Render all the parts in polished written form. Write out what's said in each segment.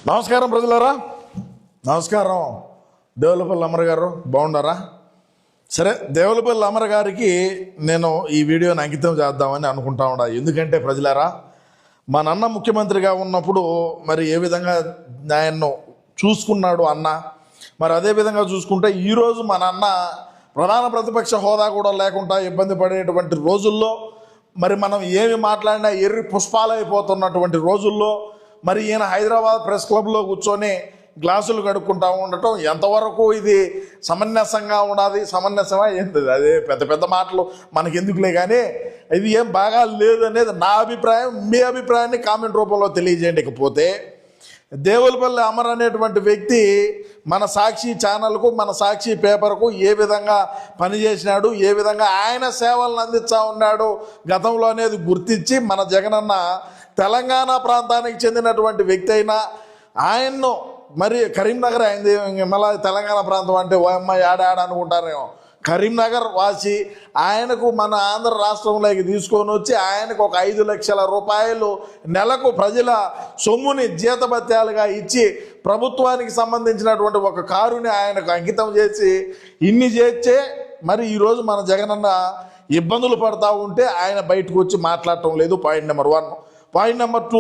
నమస్కారం ప్రజలారా, నమస్కారం. దేవులపల్లి అమర గారు బాగున్నారా? సరే, దేవులపల్లి అమర గారికి నేను ఈ వీడియోని అంకితం చేద్దామని అనుకుంటా ఉన్నా. ఎందుకంటే ప్రజలారా, మా నాన్న ముఖ్యమంత్రిగా ఉన్నప్పుడు మరి ఏ విధంగా ఆయన్ను చూసుకున్నాడు అన్న, మరి అదే విధంగా చూసుకుంటే ఈరోజు మా నాన్న ప్రధాన ప్రతిపక్ష హోదా కూడా లేకుండా ఇబ్బంది పడేటువంటి రోజుల్లో మరి మనం ఏమి మాట్లాడినా ఎర్రి పుష్పాలైపోతున్నటువంటి రోజుల్లో మరి ఈయన హైదరాబాద్ ప్రెస్ క్లబ్లో కూర్చొని గ్లాసులు కడుక్కుంటా ఉండటం ఎంతవరకు ఇది సమంజసంగా ఉన్నది? సమంజసమా ఏంటి? అదే పెద్ద పెద్ద మాటలు మనకెందుకులే, కానీ ఇది ఏం బాగా లేదు అనేది నా అభిప్రాయం. మీ అభిప్రాయాన్ని కామెంట్ రూపంలో తెలియజేయండి. ఇకపోతే దేవులపల్లి అమర్ అనేటువంటి వ్యక్తి మన సాక్షి ఛానల్కు, మన సాక్షి పేపర్కు ఏ విధంగా పనిచేసినాడు, ఏ విధంగా ఆయన సేవలను అందిస్తూ ఉన్నాడు గతంలో అనేది గుర్తించి మన జగనన్న తెలంగాణ ప్రాంతానికి చెందినటువంటి వ్యక్తి అయినా ఆయన్ను మరి కరీంనగర్ అయింది, మళ్ళీ తెలంగాణ ప్రాంతం అంటే ఓయమ్మ ఏడాడ అనుకుంటారేమో. కరీంనగర్ వాసి ఆయనకు మన ఆంధ్ర రాష్ట్రంలోకి తీసుకొని వచ్చి ఆయనకు ఒక 5 లక్షల రూపాయలు నెలకు ప్రజల సొమ్ముని జీతభత్యాలుగా ఇచ్చి ప్రభుత్వానికి సంబంధించినటువంటి ఒక కారుని ఆయనకు అంకితం చేసి ఇన్ని చేర్చే మరి ఈరోజు మన జగనన్న ఇబ్బందులు పడతా ఉంటే ఆయన బయటకు వచ్చి మాట్లాడటం లేదు. Point number 1. Point number 2,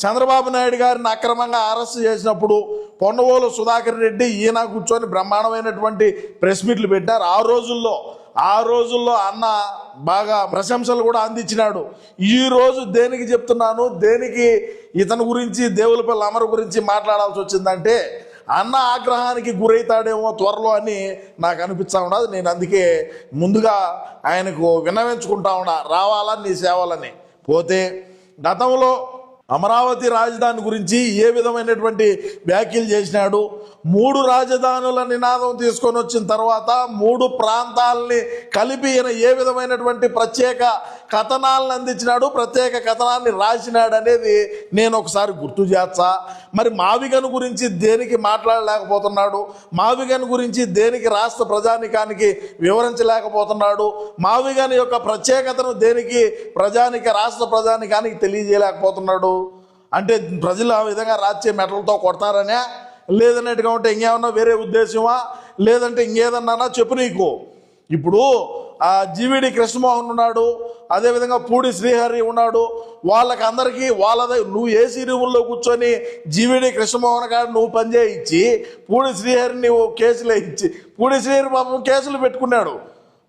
Chandrababu Naidu గారిని అక్రమంగా అరెస్ట్ చేసినప్పుడు పొన్నవోలు సుధాకర్ రెడ్డి ఈయన కూర్చొని బ్రహ్మాండమైనటువంటి ప్రెస్ మీట్లు పెట్టారు. ఆ రోజుల్లో అన్న బాగా ప్రశంసలు కూడా అందించినాడు. ఈరోజు దేనికి చెప్తున్నాను, దేనికి ఇతని గురించి దేవులపల్లి అమర్ గురించి మాట్లాడాల్సి వచ్చిందంటే అన్న ఆగ్రహానికి గురవుతాడేమో త్వరలో అని నాకు అనిపిస్తూ ఉన్నది. నేను అందుకే ముందుగా ఆయనకు విన్నవించుకుంటా ఉన్నా, రావాలని నీ సేవలని. పోతే గతంలో అమరావతి రాజధాని గురించి ఏ విధమైనటువంటి వ్యాఖ్యలు చేసినాడు? 3 రాజధానుల నినాదం తీసుకొని వచ్చిన తర్వాత 3 ప్రాంతాలని కలిపి ఈయన ఏ విధమైనటువంటి ప్రత్యేక కథనాలను అందించినాడు, ప్రత్యేక కథనాన్ని రాసినాడు అనేది నేను ఒకసారి గుర్తు చేస్తా. మరి మావిగన్ గురించి దేనికి మాట్లాడలేకపోతున్నాడు? మావిగన్ గురించి దేనికి రాష్ట్ర ప్రజానికానికి వివరించలేకపోతున్నాడు? మావిగన్ యొక్క ప్రత్యేకతను దేనికి రాష్ట్ర ప్రజానికానికి తెలియజేయలేకపోతున్నాడు? అంటే ప్రజలు ఆ విధంగా రాజకీయ మెటలతో కొడతారనే, లేదన్నట్టుగా ఉంటే ఇంకేమన్నా వేరే ఉద్దేశమా, లేదంటే ఇంకేదన్నా చెప్పు. నీకు ఇప్పుడు ఆ జీవీడి కృష్ణమోహన్ ఉన్నాడు, అదేవిధంగా పూడి శ్రీహరి ఉన్నాడు. వాళ్ళకందరికీ వాళ్ళదే నువ్వు ఏసీ రూముల్లో కూర్చొని జీవీడి కృష్ణమోహన్ గారు నువ్వు పనిచేయించి పూడి శ్రీహరి నువ్వు కేసులు ఇచ్చి పూడి శ్రీహరి పాపం కేసులు పెట్టుకున్నాడు.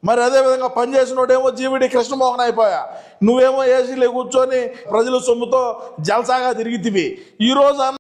మరి అదేవిధంగా పనిచేసినోడేమో జీవీడి కృష్ణమోహన్ అయిపోయా, నువ్వేమో ఏసీలో కూర్చొని ప్రజల సొమ్ముతో జల్సాగా తిరిగితివి. ఈరోజు